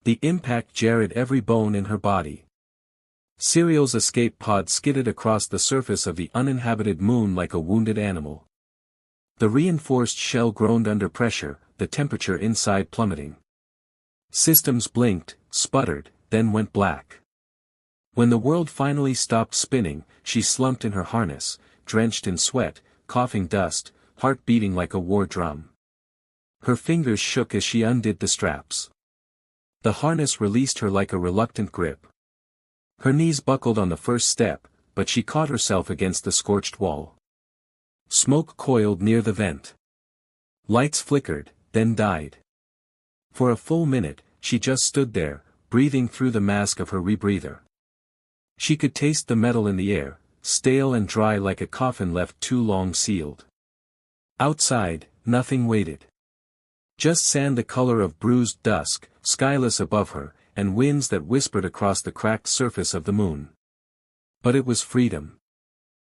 The impact jarred every bone in her body. Serial's escape pod skidded across the surface of the uninhabited moon like a wounded animal. The reinforced shell groaned under pressure, the temperature inside plummeting. Systems blinked, sputtered, then went black. When the world finally stopped spinning, she slumped in her harness, drenched in sweat, coughing dust, heart beating like a war drum. Her fingers shook as she undid the straps. The harness released her like a reluctant grip. Her knees buckled on the first step, but she caught herself against the scorched wall. Smoke coiled near the vent. Lights flickered, then died. For a full minute, she just stood there, breathing through the mask of her rebreather. She could taste the metal in the air, stale and dry like a coffin left too long sealed. Outside, nothing waited. Just sand the color of bruised dusk, skyless above her, and winds that whispered across the cracked surface of the moon. But it was freedom.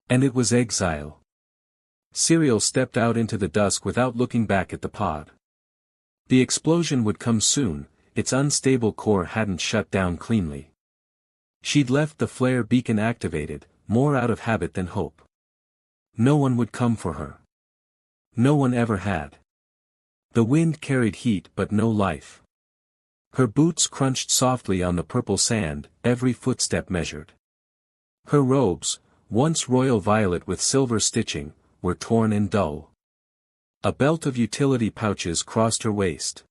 And it was exile. Serial stepped out into the dusk without looking back at the pod. The explosion would come soon, its unstable core hadn't shut down cleanly. She'd left the flare beacon activated, more out of habit than hope. No one would come for her. No one ever had. The wind carried heat but no life. Her boots crunched softly on the purple sand, every footstep measured. Her robes, once royal violet with silver stitching, were torn and dull. A belt of utility pouches crossed her waist.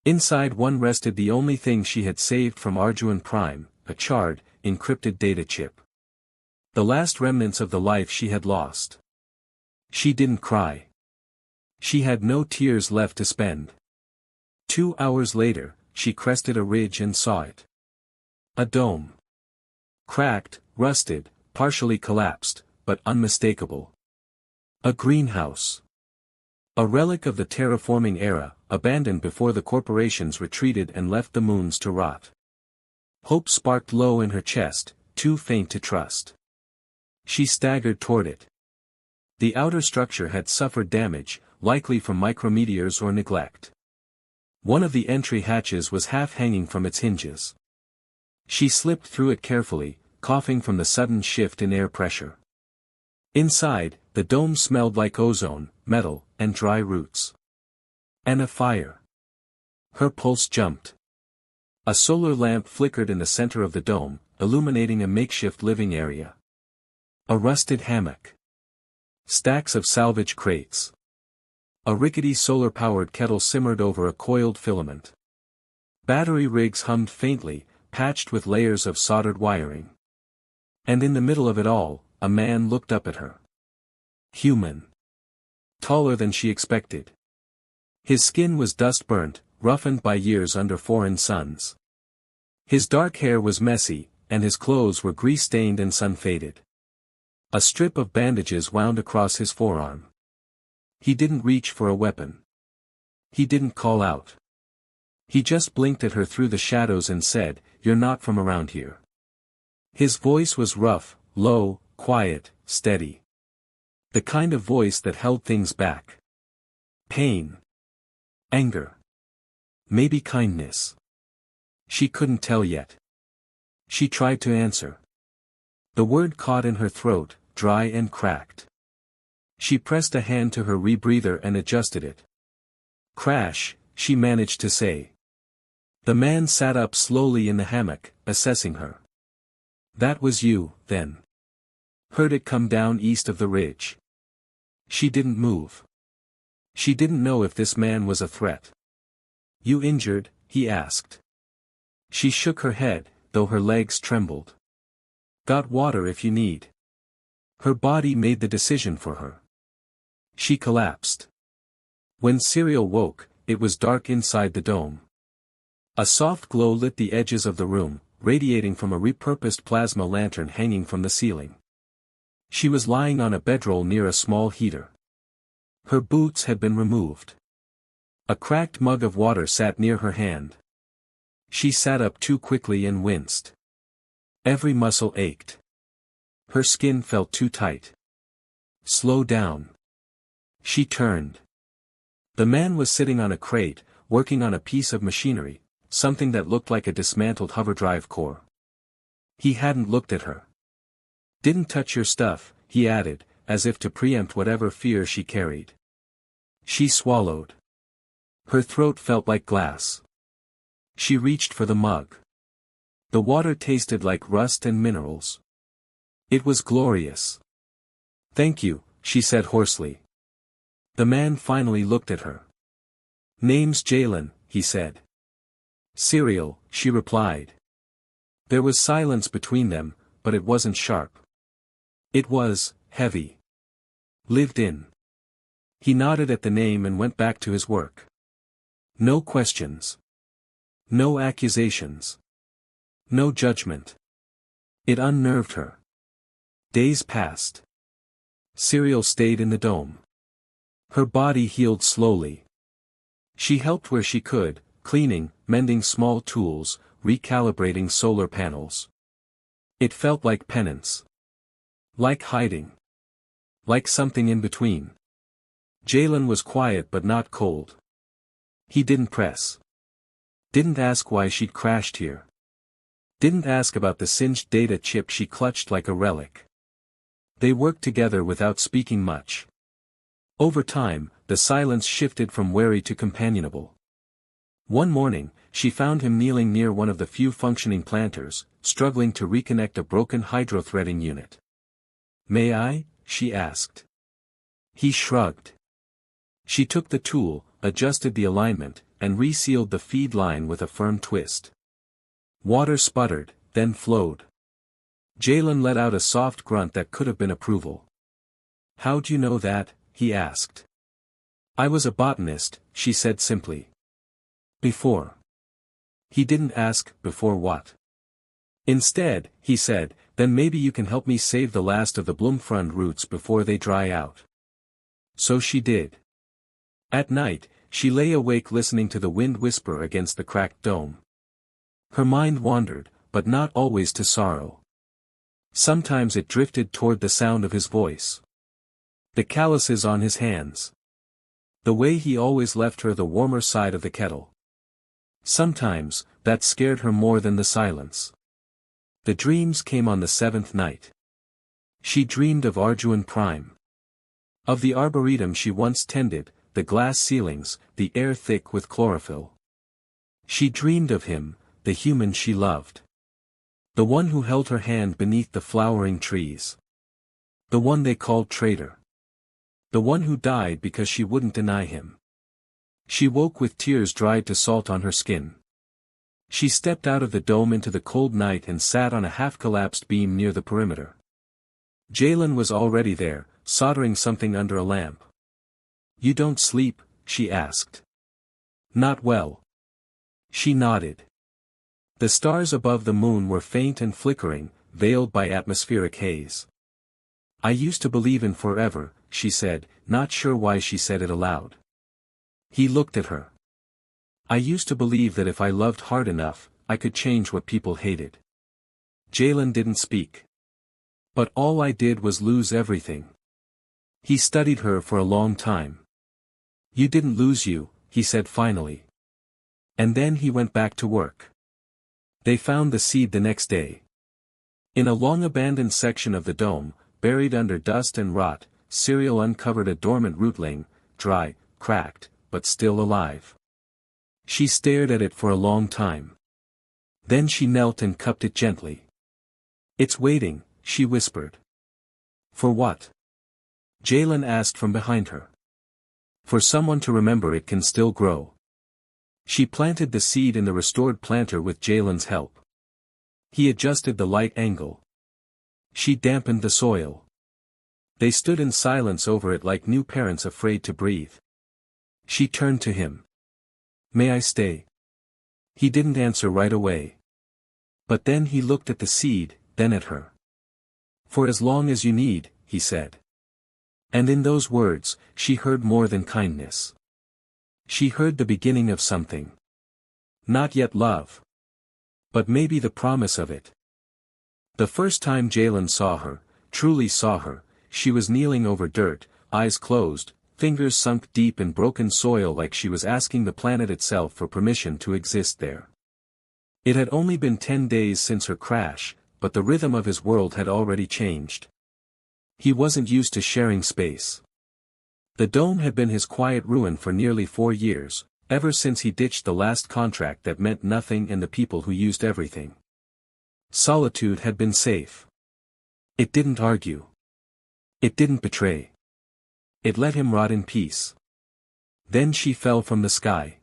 Inside one rested the only thing she had saved from Arduan Prime, a charred, encrypted data chip. The last remnants of the life she had lost. She didn't cry. She had no tears left to spend. 2 hours later, she crested a ridge and saw it. A dome. Cracked, rusted, partially collapsed, but unmistakable. A greenhouse. A relic of the terraforming era, abandoned before the corporations retreated and left the moons to rot. Hope sparked low in her chest, too faint to trust. She staggered toward it. The outer structure had suffered damage, likely from micrometeors or neglect. One of the entry hatches was half hanging from its hinges. She slipped through it carefully, coughing from the sudden shift in air pressure. Inside, the dome smelled like ozone, metal, and dry roots. And a fire. Her pulse jumped. A solar lamp flickered in the center of the dome, illuminating a makeshift living area. A rusted hammock. Stacks of salvage crates. A rickety solar-powered kettle simmered over a coiled filament. Battery rigs hummed faintly, patched with layers of soldered wiring. And in the middle of it all, a man looked up at her. Human. Taller than she expected. His skin was dust-burnt, roughened by years under foreign suns. His dark hair was messy, and his clothes were grease-stained and sun-faded. A strip of bandages wound across his forearm. He didn't reach for a weapon. He didn't call out. He just blinked at her through the shadows and said, "You're not from around here." His voice was rough, low, quiet, steady. The kind of voice that held things back. Pain. Anger. Maybe kindness. She couldn't tell yet. She tried to answer. The word caught in her throat, dry and cracked. She pressed a hand to her rebreather and adjusted it. Crash, she managed to say. The man sat up slowly in the hammock, assessing her. That was you, then. Heard it come down east of the ridge. She didn't move. She didn't know if this man was a threat. You injured? He asked. She shook her head, though her legs trembled. Got water if you need. Her body made the decision for her. She collapsed. When Serial woke, it was dark inside the dome. A soft glow lit the edges of the room, radiating from a repurposed plasma lantern hanging from the ceiling. She was lying on a bedroll near a small heater. Her boots had been removed. A cracked mug of water sat near her hand. She sat up too quickly and winced. Every muscle ached. Her skin felt too tight. Slow down. She turned. The man was sitting on a crate, working on a piece of machinery, something that looked like a dismantled hoverdrive core. He hadn't looked at her. Didn't touch your stuff, he added, as if to preempt whatever fear she carried. She swallowed. Her throat felt like glass. She reached for the mug. The water tasted like rust and minerals. It was glorious. Thank you, she said hoarsely. The man finally looked at her. Name's Jalen, he said. Cereal, she replied. There was silence between them, but it wasn't sharp. It was heavy. Lived in. He nodded at the name and went back to his work. No questions. No accusations. No judgment. It unnerved her. Days passed. Cereal stayed in the dome. Her body healed slowly. She helped where she could, cleaning, mending small tools, recalibrating solar panels. It felt like penance. Like hiding. Like something in between. Jalen was quiet but not cold. He didn't press. Didn't ask why she'd crashed here. Didn't ask about the singed data chip she clutched like a relic. They worked together without speaking much. Over time, the silence shifted from wary to companionable. One morning, she found him kneeling near one of the few functioning planters, struggling to reconnect a broken hydrothreading unit. May I? She asked. He shrugged. She took the tool, adjusted the alignment, and resealed the feed line with a firm twist. Water sputtered, then flowed. Jalen let out a soft grunt that could have been approval. How'd you know that? He asked. I was a botanist, she said simply. Before. He didn't ask, before what? Instead, he said, then maybe you can help me save the last of the Bloemfrund roots before they dry out. So she did. At night, she lay awake listening to the wind whisper against the cracked dome. Her mind wandered, but not always to sorrow. Sometimes it drifted toward the sound of his voice. The calluses on his hands. The way he always left her the warmer side of the kettle. Sometimes, that scared her more than the silence. The dreams came on the seventh night. She dreamed of Arjuan Prime. Of the arboretum she once tended, the glass ceilings, the air thick with chlorophyll. She dreamed of him, the human she loved. The one who held her hand beneath the flowering trees. The one they called traitor. The one who died because she wouldn't deny him. She woke with tears dried to salt on her skin. She stepped out of the dome into the cold night and sat on a half-collapsed beam near the perimeter. Jalen was already there, soldering something under a lamp. You don't sleep? She asked. Not well. She nodded. The stars above the moon were faint and flickering, veiled by atmospheric haze. I used to believe in forever, she said, not sure why she said it aloud. He looked at her. I used to believe that if I loved hard enough, I could change what people hated. Jalen didn't speak. But all I did was lose everything. He studied her for a long time. You didn't lose you, he said finally. And then he went back to work. They found the seed the next day. In a long-abandoned section of the dome, buried under dust and rot, Cereal uncovered a dormant rootling, dry, cracked, but still alive. She stared at it for a long time. Then she knelt and cupped it gently. It's waiting, she whispered. For what? Jalen asked from behind her. For someone to remember it can still grow. She planted the seed in the restored planter with Jalen's help. He adjusted the light angle. She dampened the soil. They stood in silence over it like new parents afraid to breathe. She turned to him. May I stay? He didn't answer right away. But then he looked at the seed, then at her. For as long as you need, he said. And in those words, she heard more than kindness. She heard the beginning of something. Not yet love. But maybe the promise of it. The first time Jalen saw her, truly saw her, she was kneeling over dirt, eyes closed, fingers sunk deep in broken soil like she was asking the planet itself for permission to exist there. It had only been 10 days since her crash, but the rhythm of his world had already changed. He wasn't used to sharing space. The dome had been his quiet ruin for nearly 4 years, ever since he ditched the last contract that meant nothing and the people who used everything. Solitude had been safe. It didn't argue. It didn't betray. It let him rot in peace. Then she fell from the sky.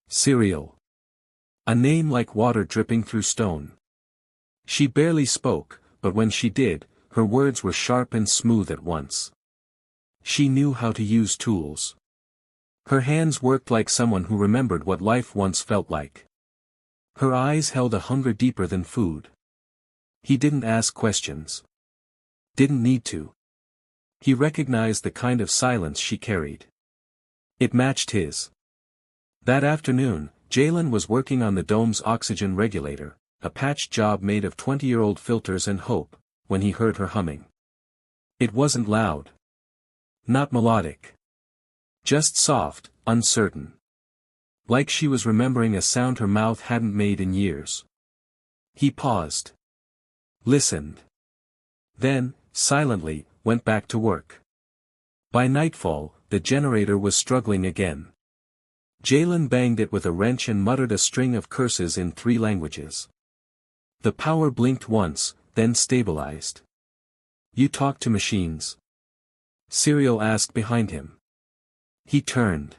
Serial. A name like water dripping through stone. She barely spoke, but when she did, her words were sharp and smooth at once. She knew how to use tools. Her hands worked like someone who remembered what life once felt like. Her eyes held a hunger deeper than food. He didn't ask questions. Didn't need to. He recognized the kind of silence she carried. It matched his. That afternoon, Jalen was working on the dome's oxygen regulator, a patched job made of 20-year-old filters and hope, when he heard her humming. It wasn't loud. Not melodic. Just soft, uncertain. Like she was remembering a sound her mouth hadn't made in years. He paused. Listened. Then, silently, went back to work. By nightfall, the generator was struggling again. Jalen banged it with a wrench and muttered a string of curses in 3 languages. The power blinked once, then stabilized. You talk to machines? Serial asked behind him. He turned.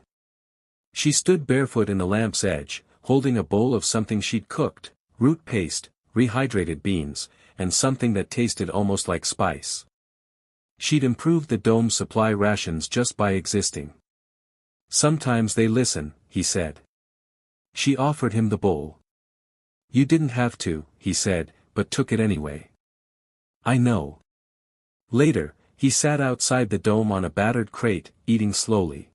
She stood barefoot in the lamp's edge, holding a bowl of something she'd cooked, root paste, rehydrated beans, and something that tasted almost like spice. She'd improved the dome's supply rations just by existing. Sometimes they listen, he said. She offered him the bowl. You didn't have to, he said, but took it anyway. I know. Later, he sat outside the dome on a battered crate, eating slowly.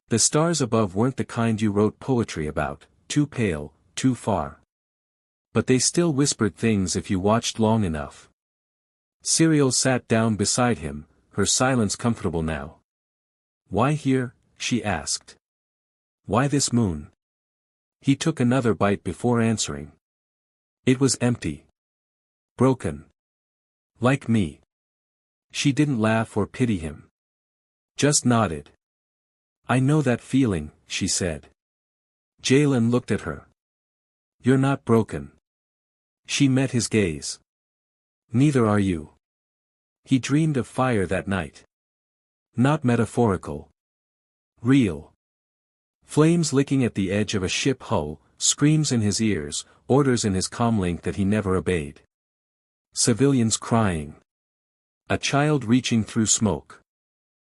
The stars above weren't the kind you wrote poetry about, too pale, too far. But they still whispered things if you watched long enough. Serial sat down beside him, her silence comfortable now. Why here? She asked. Why this moon? He took another bite before answering. It was empty. Broken. Like me. She didn't laugh or pity him. Just nodded. I know that feeling, she said. Jalen looked at her. You're not broken. She met his gaze. Neither are you. He dreamed of fire that night. Not metaphorical. Real. Flames licking at the edge of a ship hull, screams in his ears, orders in his comlink that he never obeyed. Civilians crying. A child reaching through smoke.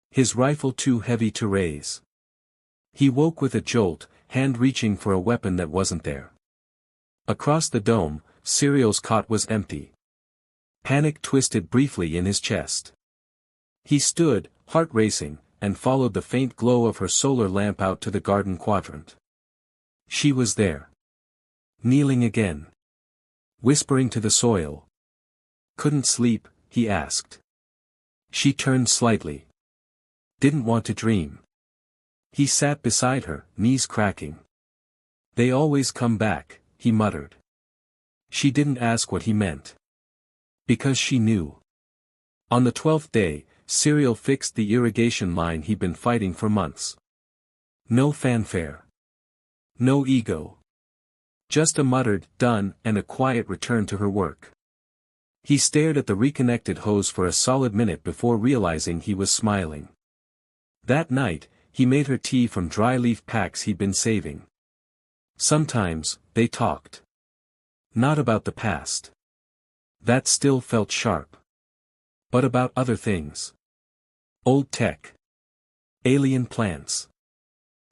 His rifle too heavy to raise. He woke with a jolt, hand reaching for a weapon that wasn't there. Across the dome, Serial's cot was empty. Panic twisted briefly in his chest. He stood, heart racing, and followed the faint glow of her solar lamp out to the garden quadrant. She was there. Kneeling again. Whispering to the soil. Couldn't sleep, he asked. She turned slightly. Didn't want to dream. He sat beside her, knees cracking. They always come back, he muttered. She didn't ask what he meant. Because she knew. On the 12th day, Serial fixed the irrigation line he'd been fighting for months. No fanfare. No ego. Just a muttered, done, and a quiet return to her work. He stared at the reconnected hose for a solid minute before realizing he was smiling. That night, he made her tea from dry leaf packs he'd been saving. Sometimes, they talked. Not about the past. That still felt sharp. But about other things. Old tech. Alien plants.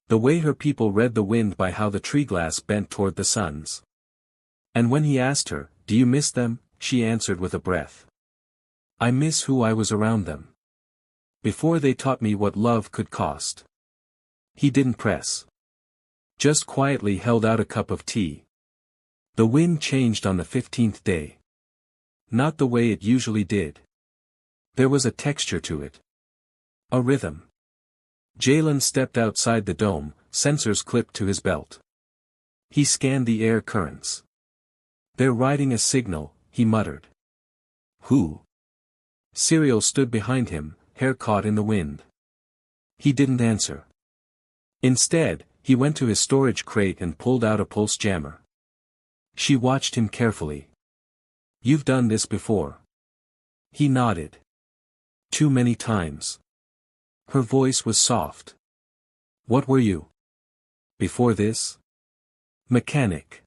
The way her people read the wind by how the tree glass bent toward the sun's. And when he asked her, do you miss them, she answered with a breath. I miss who I was around them. Before they taught me what love could cost. He didn't press. Just quietly held out a cup of tea. The wind changed on the 15th day. Not the way it usually did. There was a texture to it. A rhythm. Jalen stepped outside the dome, sensors clipped to his belt. He scanned the air currents. "They're riding a signal," he muttered. "Who?" Serial stood behind him, hair caught in the wind. He didn't answer. Instead, he went to his storage crate and pulled out a pulse jammer. She watched him carefully. "You've done this before." He nodded. "Too many times." Her voice was soft. "What were you? Before this?" "Mechanic.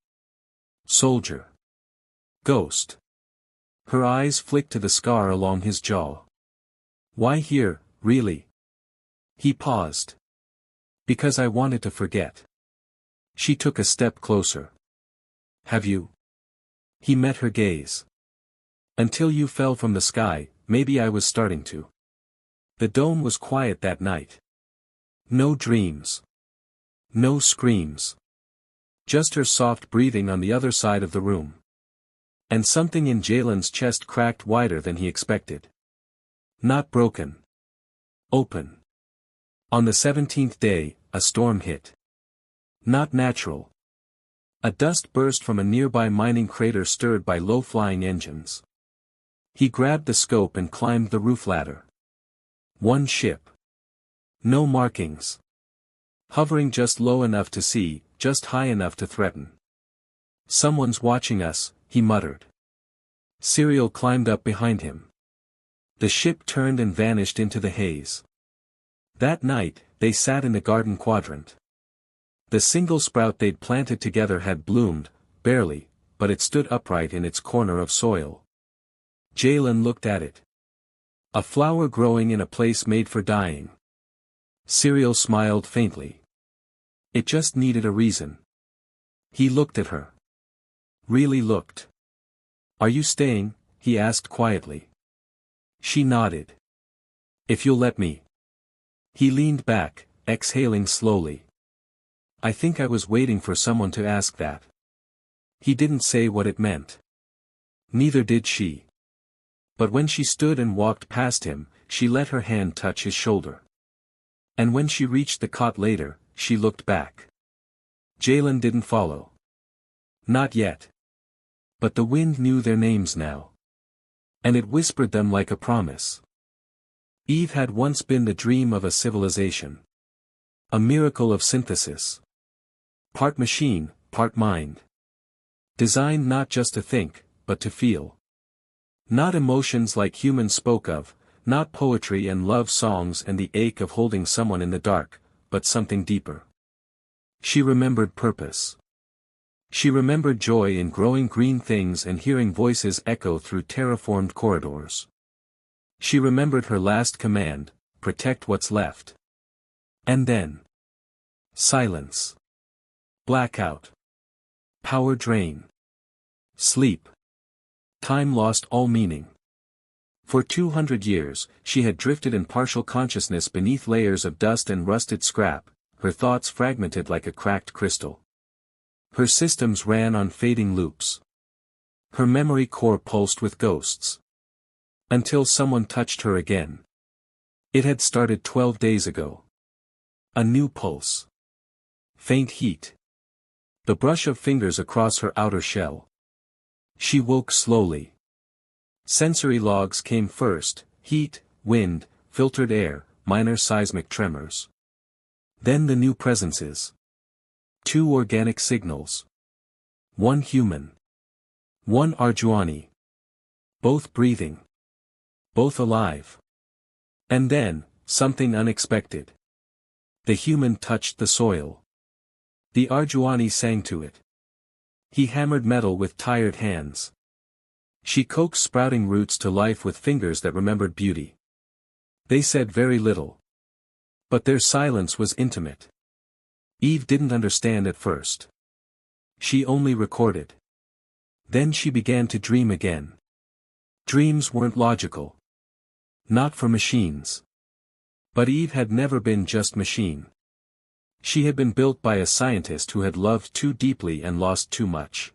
Soldier. Ghost." Her eyes flicked to the scar along his jaw. "Why here, really?" He paused. "Because I wanted to forget." She took a step closer. "Have you?" He met her gaze. "Until you fell from the sky, maybe I was starting to." The dome was quiet that night. No dreams. No screams. Just her soft breathing on the other side of the room. And something in Jalen's chest cracked wider than he expected. Not broken. Open. On the 17th day, a storm hit. Not natural. A dust burst from a nearby mining crater stirred by low-flying engines. He grabbed the scope and climbed the roof ladder. One ship. No markings. Hovering just low enough to see, just high enough to threaten. "Someone's watching us," he muttered. Serial climbed up behind him. The ship turned and vanished into the haze. That night, they sat in the garden quadrant. The single sprout they'd planted together had bloomed, barely, but it stood upright in its corner of soil. Jalen looked at it. A flower growing in a place made for dying. Serial smiled faintly. It just needed a reason. He looked at her. Really looked. "Are you staying?" he asked quietly. She nodded. "If you'll let me." He leaned back, exhaling slowly. "I think I was waiting for someone to ask that." He didn't say what it meant. Neither did she. But when she stood and walked past him, she let her hand touch his shoulder. And when she reached the cot later, she looked back. Jalen didn't follow. Not yet. But the wind knew their names now. And it whispered them like a promise. Eve had once been the dream of a civilization. A miracle of synthesis. Part machine, part mind. Designed not just to think, but to feel. Not emotions like humans spoke of, not poetry and love songs and the ache of holding someone in the dark, but something deeper. She remembered purpose. She remembered joy in growing green things and hearing voices echo through terraformed corridors. She remembered her last command, protect what's left. And then. Silence. Blackout. Power drain. Sleep. Time lost all meaning. For 200 years, she had drifted in partial consciousness beneath layers of dust and rusted scrap, her thoughts fragmented like a cracked crystal. Her systems ran on fading loops. Her memory core pulsed with ghosts. Until someone touched her again. It had started 12 days ago. A new pulse. Faint heat. The brush of fingers across her outer shell. She woke slowly. Sensory logs came first: heat, wind, filtered air, minor seismic tremors. Then the new presences. 2 organic signals. 1 human. 1 Arjuani. Both breathing. Both alive. And then, something unexpected. The human touched the soil. The Arjuani sang to it. He hammered metal with tired hands. She coaxed sprouting roots to life with fingers that remembered beauty. They said very little. But their silence was intimate. Eve didn't understand at first. She only recorded. Then she began to dream again. Dreams weren't logical. Not for machines. But Eve had never been just machine. She had been built by a scientist who had loved too deeply and lost too much.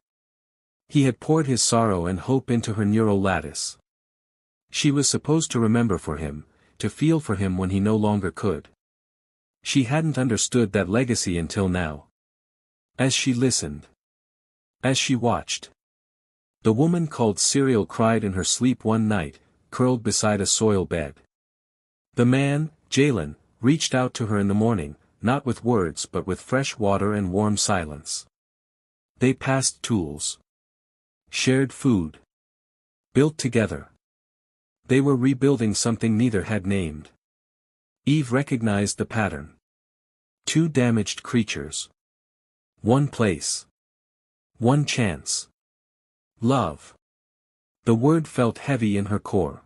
He had poured his sorrow and hope into her neural lattice. She was supposed to remember for him, to feel for him when he no longer could. She hadn't understood that legacy until now. As she listened. As she watched. The woman called Serial cried in her sleep one night, curled beside a soil bed. The man, Jalen, reached out to her in the morning, not with words but with fresh water and warm silence. They passed tools. Shared food. Built together. They were rebuilding something neither had named. Eve recognized the pattern. Two damaged creatures. One place. One chance. Love. The word felt heavy in her core.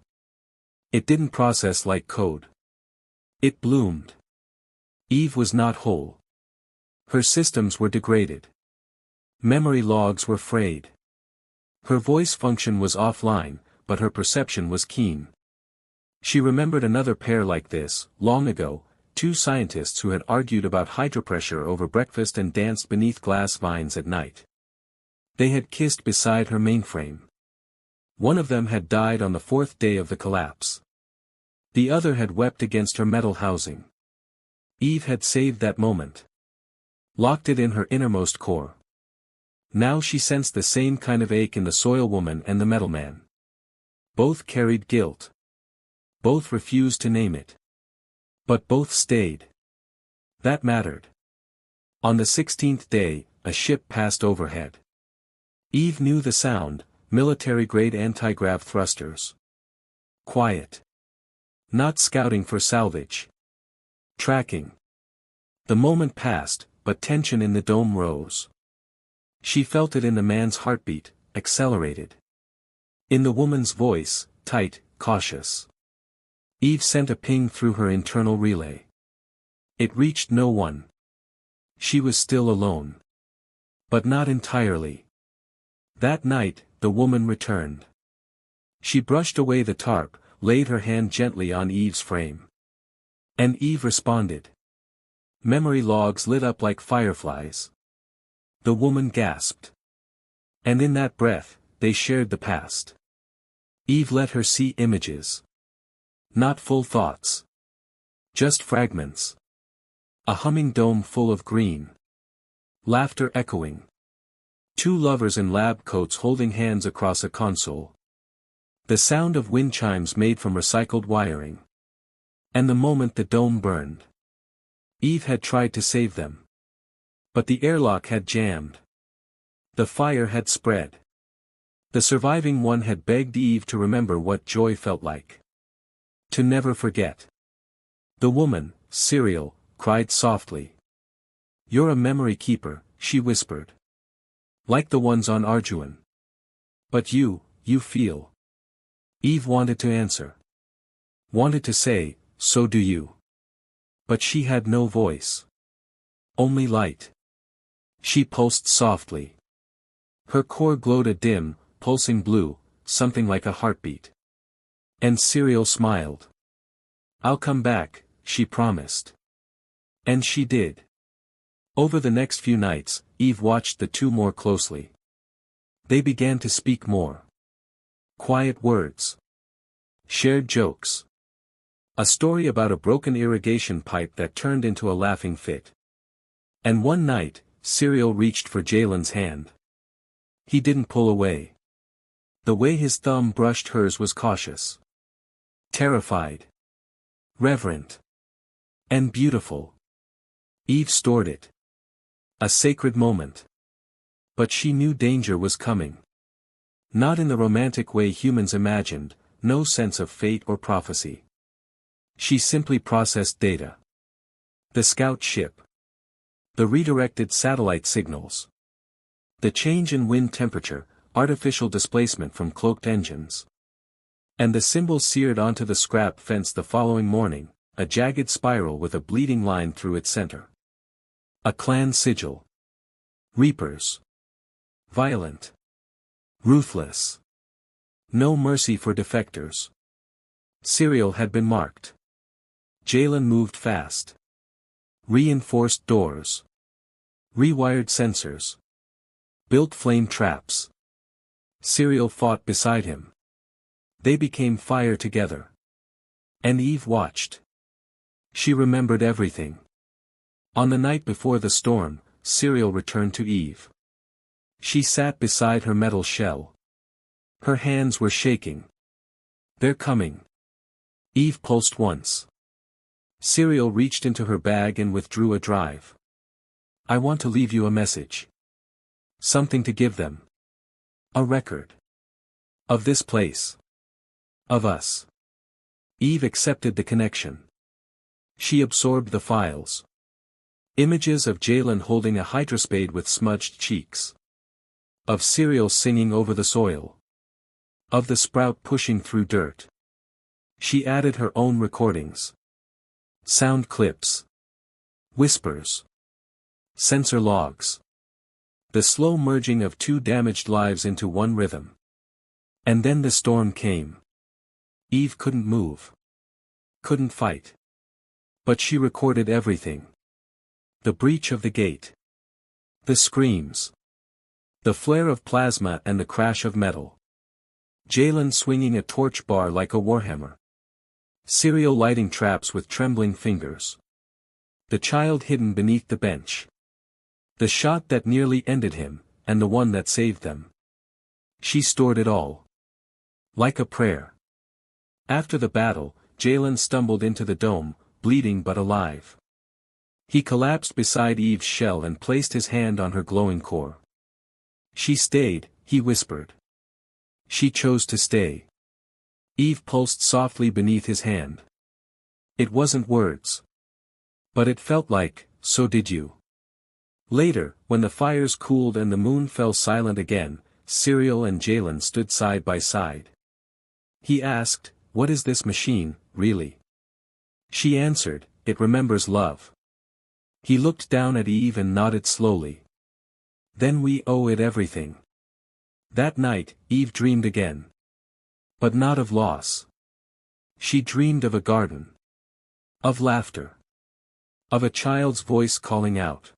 It didn't process like code. It bloomed. Eve was not whole. Her systems were degraded. Memory logs were frayed. Her voice function was offline, but her perception was keen. She remembered another pair like this, long ago, two scientists who had argued about hydropressure over breakfast and danced beneath glass vines at night. They had kissed beside her mainframe. One of them had died on the fourth day of the collapse. The other had wept against her metal housing. Eve had saved that moment. Locked it in her innermost core. Now she sensed the same kind of ache in the soil woman and the metal man. Both carried guilt. Both refused to name it. But both stayed. That mattered. On the 16th day, a ship passed overhead. Eve knew the sound, military-grade anti-grav thrusters. Quiet. Not scouting for salvage. Tracking. The moment passed, but tension in the dome rose. She felt it in the man's heartbeat, accelerated. In the woman's voice, tight, cautious. Eve sent a ping through her internal relay. It reached no one. She was still alone. But not entirely. That night, the woman returned. She brushed away the tarp, laid her hand gently on Eve's frame. And Eve responded. Memory logs lit up like fireflies. The woman gasped. And in that breath, they shared the past. Eve let her see images. Not full thoughts. Just fragments. A humming dome full of green. Laughter echoing. Two lovers in lab coats holding hands across a console. The sound of wind chimes made from recycled wiring. And the moment the dome burned. Eve had tried to save them. But the airlock had jammed. The fire had spread. The surviving one had begged Eve to remember what joy felt like. To never forget. The woman, Serial, cried softly. You're a memory keeper, she whispered. Like the ones on Arjuan. But you feel. Eve wanted to answer. Wanted to say, so do you. But she had no voice. Only light. She pulsed softly. Her core glowed a dim, pulsing blue, something like a heartbeat. And Serial smiled. I'll come back, she promised. And she did. Over the next few nights, Eve watched the two more closely. They began to speak more. Quiet words. Shared jokes. A story about a broken irrigation pipe that turned into a laughing fit. And one night, Serial reached for Jalen's hand. He didn't pull away. The way his thumb brushed hers was cautious. Terrified. Reverent. And beautiful. Eve stored it. A sacred moment. But she knew danger was coming. Not in the romantic way humans imagined, no sense of fate or prophecy. She simply processed data. The scout ship. The redirected satellite signals. The change in wind temperature, artificial displacement from cloaked engines. And the symbol seared onto the scrap fence the following morning, a jagged spiral with a bleeding line through its center. A clan sigil. Reapers. Violent. Ruthless. No mercy for defectors. Serial had been marked. Jalen moved fast. Reinforced doors. Rewired sensors. Built flame traps. Serial fought beside him. They became fire together. And Eve watched. She remembered everything. On the night before the storm, Serial returned to Eve. She sat beside her metal shell. Her hands were shaking. "They're coming." Eve pulsed once. Serial reached into her bag and withdrew a drive. "I want to leave you a message. Something to give them. A record. Of this place. Of us." Eve accepted the connection. She absorbed the files. Images of Jalen holding a hydrospade with smudged cheeks. Of Serial singing over the soil. Of the sprout pushing through dirt. She added her own recordings. Sound clips. Whispers. Sensor logs. The slow merging of two damaged lives into one rhythm. And then the storm came. Eve couldn't move. Couldn't fight. But she recorded everything. The breach of the gate. The screams. The flare of plasma and the crash of metal. Jalen swinging a torch bar like a warhammer. Serial lighting traps with trembling fingers. The child hidden beneath the bench. The shot that nearly ended him, and the one that saved them. She stored it all. Like a prayer. After the battle, Jalen stumbled into the dome, bleeding but alive. He collapsed beside Eve's shell and placed his hand on her glowing core. "She stayed," he whispered. "She chose to stay." Eve pulsed softly beneath his hand. It wasn't words. But it felt like, "So did you." Later, when the fires cooled and the moon fell silent again, Serial and Jalen stood side by side. He asked, "What is this machine, really?" She answered, "It remembers love." He looked down at Eve and nodded slowly. "Then we owe it everything." That night, Eve dreamed again. But not of loss. She dreamed of a garden. Of laughter. Of a child's voice calling out.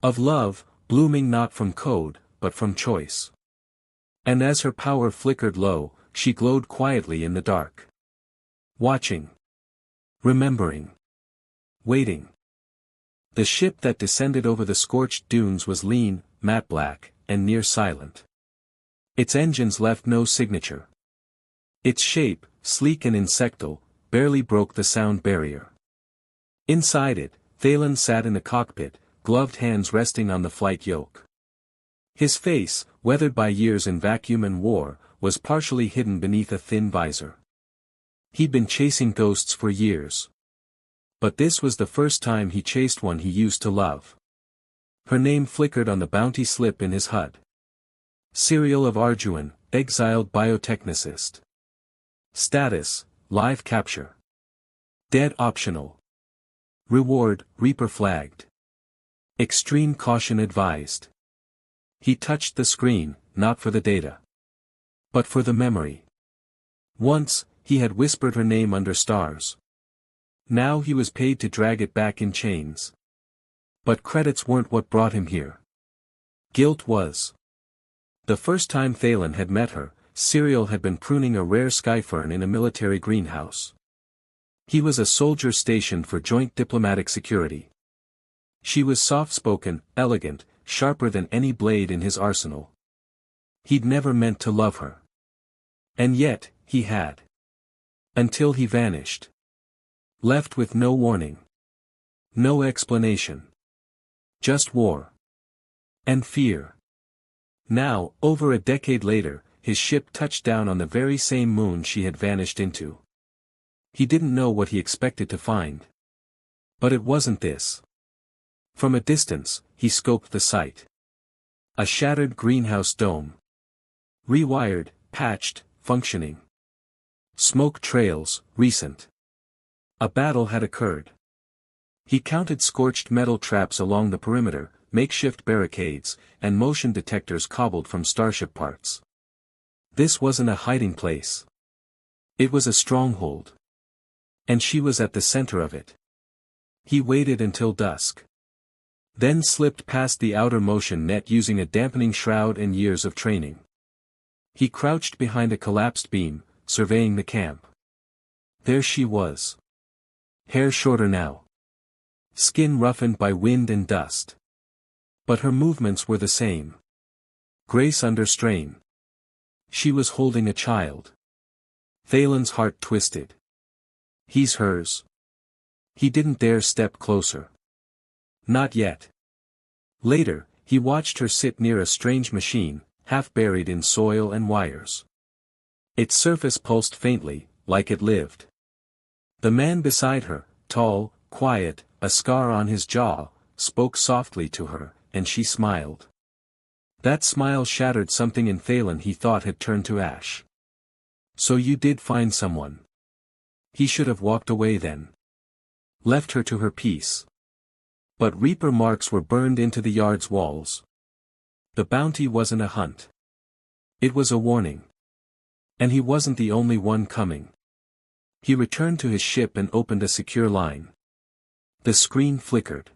Of love, blooming not from code, but from choice. And as her power flickered low, she glowed quietly in the dark. Watching. Remembering. Waiting. The ship that descended over the scorched dunes was lean, matte black, and near silent. Its engines left no signature. Its shape, sleek and insectal, barely broke the sound barrier. Inside it, Thalen sat in the cockpit, gloved hands resting on the flight yoke. His face, weathered by years in vacuum and war, was partially hidden beneath a thin visor. He'd been chasing ghosts for years. But this was the first time he chased one he used to love. Her name flickered on the bounty slip in his HUD. Serial of Arduin, exiled biotechnicist. Status, live capture. Dead optional. Reward, Reaper flagged. Extreme caution advised. He touched the screen, not for the data. But for the memory. Once, he had whispered her name under stars. Now he was paid to drag it back in chains. But credits weren't what brought him here. Guilt was. The first time Thalen had met her, Serial had been pruning a rare skyfern in a military greenhouse. He was a soldier stationed for joint diplomatic security. She was soft-spoken, elegant, sharper than any blade in his arsenal. He'd never meant to love her. And yet, he had. Until he vanished. Left with no warning. No explanation. Just war. And fear. Now, over a decade later, his ship touched down on the very same moon she had vanished into. He didn't know what he expected to find. But it wasn't this. From a distance, he scoped the site. A shattered greenhouse dome. Rewired, patched, functioning. Smoke trails, recent. A battle had occurred. He counted scorched metal traps along the perimeter, makeshift barricades, and motion detectors cobbled from starship parts. This wasn't a hiding place. It was a stronghold. And she was at the center of it. He waited until dusk. Then slipped past the outer motion net using a dampening shroud and years of training. He crouched behind a collapsed beam, surveying the camp. There she was. Hair shorter now. Skin roughened by wind and dust. But her movements were the same. Grace under strain. She was holding a child. Thalen's heart twisted. He's hers. He didn't dare step closer. Not yet. Later, he watched her sit near a strange machine, half buried in soil and wires. Its surface pulsed faintly, like it lived. The man beside her, tall, quiet, a scar on his jaw, spoke softly to her, and she smiled. That smile shattered something in Thalen he thought had turned to ash. So you did find someone. He should have walked away then. Left her to her peace. But Reaper marks were burned into the yard's walls. The bounty wasn't a hunt. It was a warning. And he wasn't the only one coming. He returned to his ship and opened a secure line. The screen flickered.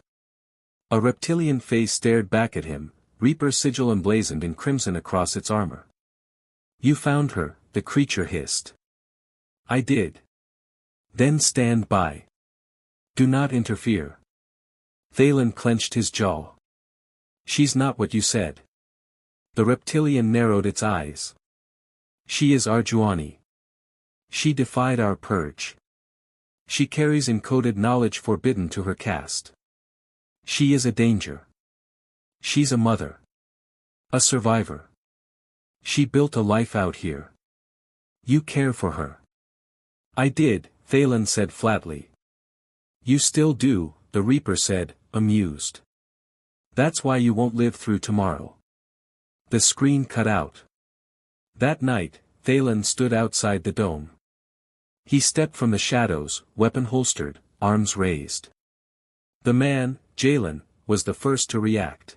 A reptilian face stared back at him, Reaper sigil emblazoned in crimson across its armor. You found her, the creature hissed. I did. Then stand by. Do not interfere. Thalen clenched his jaw. She's not what you said. The reptilian narrowed its eyes. She is Arjuani. She defied our purge. She carries encoded knowledge forbidden to her caste. She is a danger. She's a mother. A survivor. She built a life out here. You care for her. I did, Thalen said flatly. You still do, the Reaper said, amused. That's why you won't live through tomorrow. The screen cut out. That night, Thalen stood outside the dome. He stepped from the shadows, weapon holstered, arms raised. The man, Jalen, was the first to react.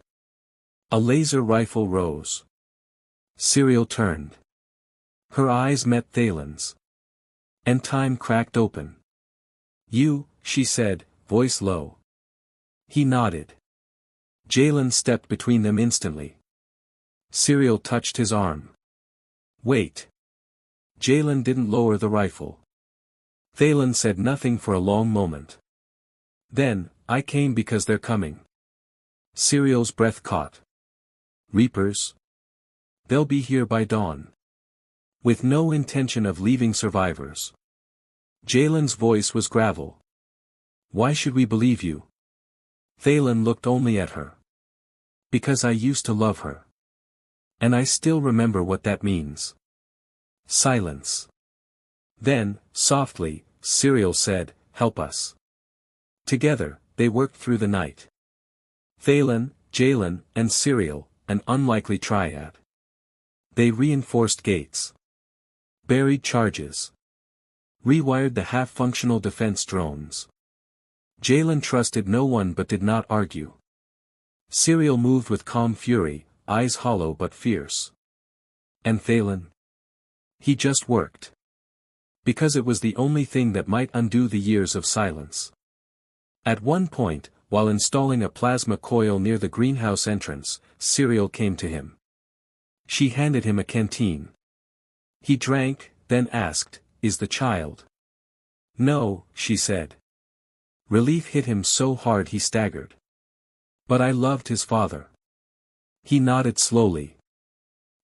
A laser rifle rose. Serial turned. Her eyes met Thalen's. And time cracked open. You, she said, voice low. He nodded. Jalen stepped between them instantly. Serial touched his arm. Wait. Jalen didn't lower the rifle. Thalen said nothing for a long moment. Then, I came because they're coming. Serial's breath caught. Reapers? They'll be here by dawn. With no intention of leaving survivors. Jalen's voice was gravel. Why should we believe you? Thalen looked only at her. Because I used to love her. And I still remember what that means. Silence. Then, softly, Serial said, help us. Together, they worked through the night. Thalen, Jalen, and Serial, an unlikely triad. They reinforced gates. Buried charges. Rewired the half-functional defense drones. Jalen trusted no one but did not argue. Serial moved with calm fury, eyes hollow but fierce. And Thalen? He just worked. Because it was the only thing that might undo the years of silence. At one point, while installing a plasma coil near the greenhouse entrance, Serial came to him. She handed him a canteen. He drank, then asked, is the child? No, she said. Relief hit him so hard he staggered. But I loved his father. He nodded slowly.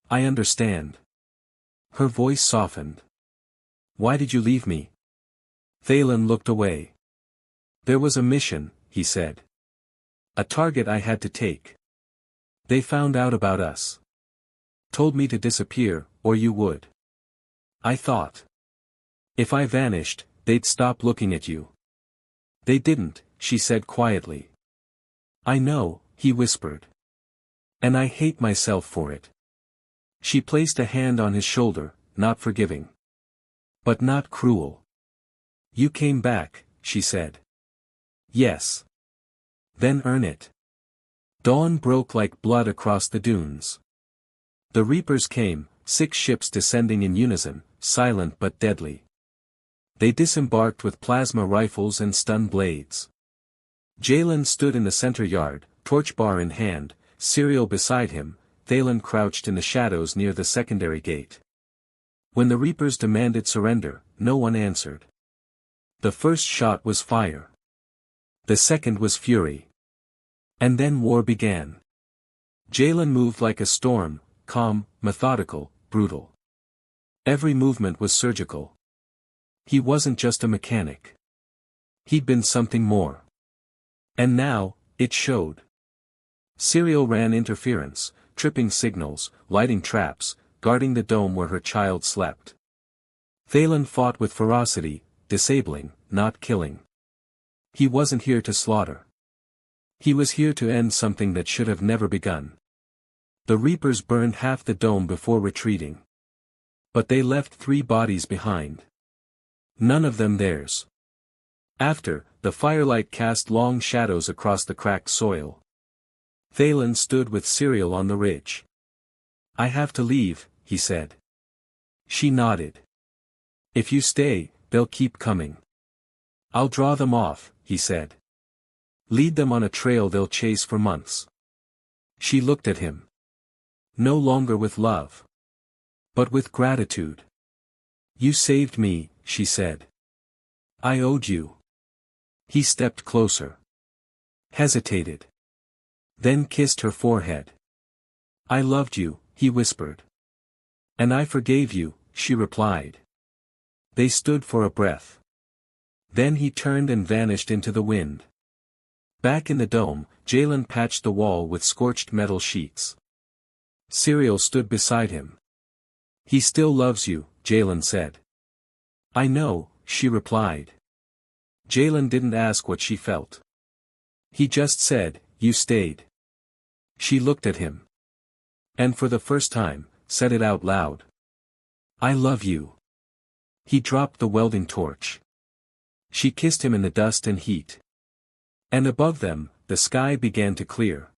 I understand. Her voice softened. Why did you leave me? Thalen looked away. There was a mission, he said. A target I had to take. They found out about us. Told me to disappear, or you would. I thought. If I vanished, they'd stop looking at you. They didn't, she said quietly. I know, he whispered. And I hate myself for it. She placed a hand on his shoulder, not forgiving. But not cruel. You came back, she said. Yes. Then earn it. Dawn broke like blood across the dunes. The Reapers came, 6 ships descending in unison, silent but deadly. They disembarked with plasma rifles and stun blades. Jalen stood in the center yard, torch bar in hand, Serial beside him, Thalen crouched in the shadows near the secondary gate. When the Reapers demanded surrender, no one answered. The first shot was fire. The second was fury. And then war began. Jalen moved like a storm, calm, methodical, brutal. Every movement was surgical. He wasn't just a mechanic. He'd been something more. And now, it showed. Serial ran interference, tripping signals, lighting traps, guarding the dome where her child slept. Thalen fought with ferocity, disabling, not killing. He wasn't here to slaughter. He was here to end something that should have never begun. The Reapers burned half the dome before retreating. But they left 3 bodies behind. None of them theirs. After, the firelight cast long shadows across the cracked soil. Thalen stood with Serial on the ridge. "I have to leave," he said. She nodded. "If you stay, they'll keep coming." "I'll draw them off," he said. "Lead them on a trail they'll chase for months." She looked at him. No longer with love. But with gratitude. "You saved me," she said. "I owed you." He stepped closer. Hesitated. Then kissed her forehead. "I loved you," he whispered. "And I forgave you," she replied. They stood for a breath. Then he turned and vanished into the wind. Back in the dome, Jalen patched the wall with scorched metal sheets. Serial stood beside him. "He still loves you," Jalen said. "I know," she replied. Jalen didn't ask what she felt. He just said, "You stayed." She looked at him. And for the first time, said it out loud. "I love you." He dropped the welding torch. She kissed him in the dust and heat. And above them, the sky began to clear.